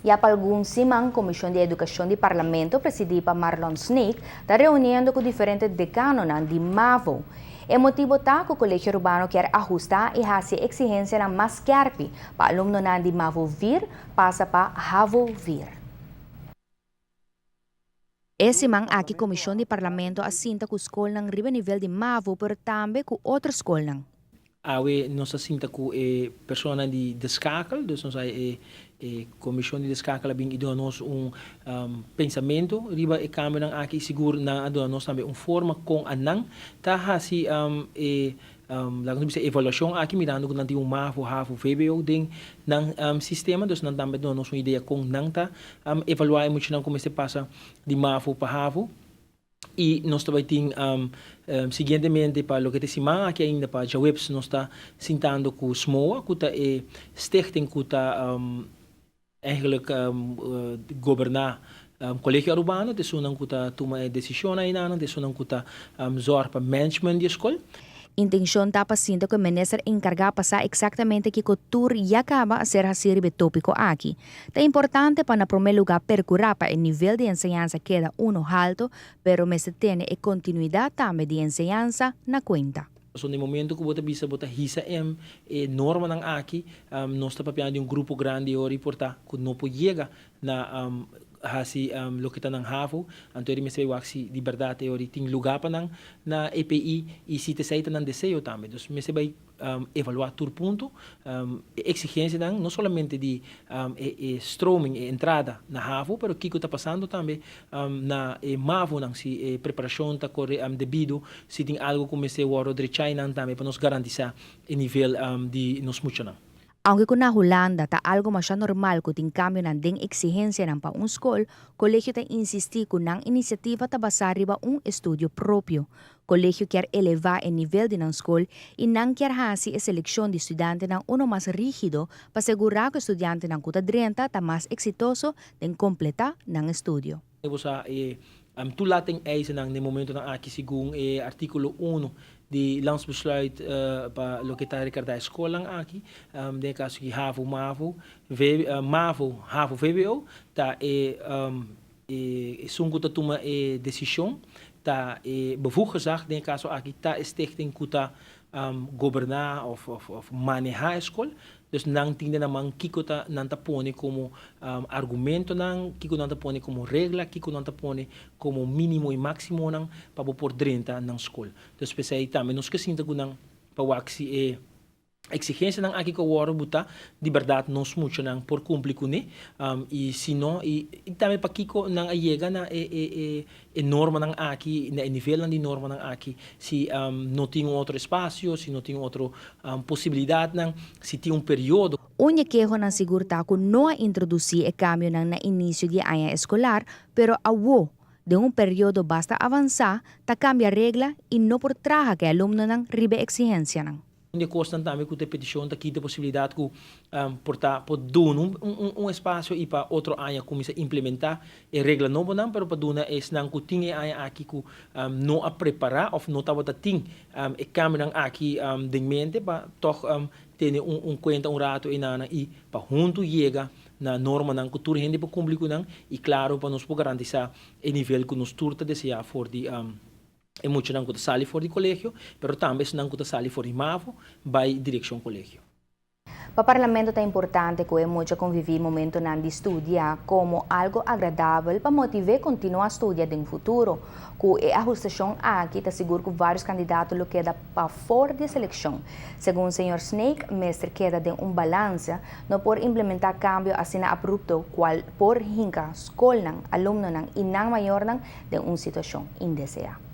Ya para algum simang Comissão de Educação do Parlamento, presidida por Marlon Snake, está reunindo com diferentes decanos de MAVO. O motivo está que o Colégio Urbano quer ajustar e fazer exigência na mais carpe para aluno de MAVO vir, passa para HAVO vir. Esse man aqui Comissão de Parlamento assinta com a escola ng riba nível de MAVO, pero também com outra escola. Awe nós assinta com persona de descakel, dus nós comissão de descakel bem idon nós pensamento riba e câmera ng aqui seguro na adon nós também forma com anang ta hasi lagu bisa evaluação aqui mirando com nanti MAVO HAVO VBO ding ng sistema dus nan também nós uma ideia com nang ta evaluar muito não como se passa de MAVO para HAVO. E nós também temos, seguintemente, para o que se chama aqui ainda, para a webs, nós estamos sentando com o SMOA, que é stichting, que está, eigenlijk, governar colégio urbano, de sonang que está tomando decisão aí, de sonang que está zorg para management de escola. Intenção está paciente que o ministro encargado passar exatamente que o tour já acaba a ser o tópico aqui. É importante para, no primeiro lugar, percurar para o nível de enseñanza queda alto, pero se tem a continuidade também de enseñanza na conta. So, no momento que você bisa bota hisa norma ng aqui, nós estamos papiando grupo grande o reportar que não pode chegar na hasi lokita ng HAVO, antori may sabi waksi liberdade ori ting lugar pa ng na EPI e site saita ng deseo também. Dus may sabi evaluar tur punto, exigência ng não solamente de stroming e entrada na HAVO, pero kiko ta passando também na MAVO ng si preparação ta corre debido si ting algo como se waro de China também para nos garantizar o nível de nos mucho ng. Aunque kung nahulanda ta algo masya normal kung ting cambio ng ding exigensya ng paung school, kolegyo ta insisti kung ng inisiativa ta basari ba un estudio propio. Kolegyo quer elevar o nível de ng school e nang quer hasi a seleksyon de estudante ng uno mas rígido para asegurar que estudiante ng kutadrenta ta mas exitoso den completa ng estudio. Toelating eisen ng momento ng aki sigong artikulo 1 di landsbesluit pa lokita Ricarda Escola ng aki de kaso ki HAVO MAVO MAVO HAVO VBO ta sungko ta tuma desisyon ta bevoegd gezag de kaso aki ta stichting kuta gobernar of manejar escola. Dus nang tingnan naman kiko ta nanta pone como argumento nang kiko nanta pone como regla kiko nanta pone como mínimo e máximo nang papopor 30 ng school. Dus pesay também nos kasinta ko nang pawaksi exigência ng aqui ko waro buta liberdade nos mucho nang por cumplir ko ni e sino e também pa kiko nang ayega na norma ng aqui na nível ng norma ng aqui si não tem outro espaço si não tem outra possibilidade nang si tem período. Unya quejo ng sigurta ko no a introduzir e cambio ng na inicio de año escolar pero awo de un periodo basta avançar ta cambia regla e no por traja que alumno ng ribe exigência nang. De constantemente com a petição da quinta possibilidade que portar por dar espaço e para outro ano começar a implementar a regra nova não, pero para dar é não que tinha aqui que não a preparar ou não estava a ter a câmera aqui de mente para toch ter conta rato e nana e para junto chega na norma não que tudo rende para cumprir com não e claro para nos garantizar o nível que nos turta desejar for de e muito não que sali fora de colégio, pero também não que sali fora de MAVO, vai direção colégio. Para o parlamento é importante que muito conviver momento de estudar como algo agradável para motivar continuar a estudar no futuro. Que a ajustação aqui está seguro que vários candidatos lo queda para fora de seleção. Segundo o Sr. Snake, mestre queda de balança, não por implementar cambio assim abrupto, qual por hinca escola, aluno e não maior de situação indeseada.